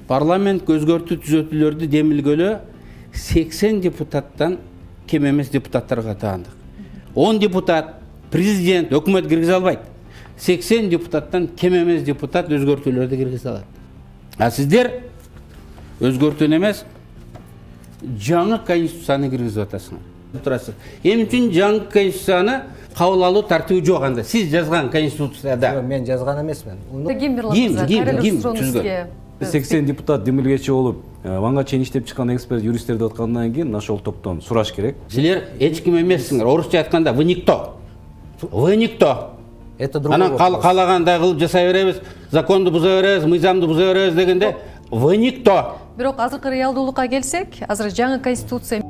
парламент өзгөртүү түзөтүүлөрдү демилгөлө 80 депутаттан кем эмес депутаттарга таандык. 10 депутат президент, өкмөт киргизе албайт. 80 депутаттан кем эмес депутат өзгөртүүлөрдү киргизе алат. А сиздер өзгөртүүнү эмес, жаңы конституцияны киргизип атасыңар. Эмне үчүн жаңы конституцияны кабыл алуу тартиби жок анда? Сиз жазган конституцияда. Мен жазган эмесмин. Ким? 80 депутат демилгечи болуп, мага чейин иштеп чыккан эксперт юристтерди аткандан кийин ошол топтон сураш керек. Силер эч ким эмессиңер. Орусча айтканда вы никто. Вы никто. Это другой вопрос. Анан калагандай кылып жасай беребиз, законду буза беребиз, мыйзамды буза беребиз дегенде вы никто. Бирок азыркы реалдуулукка келсек, азыр жаңы конституция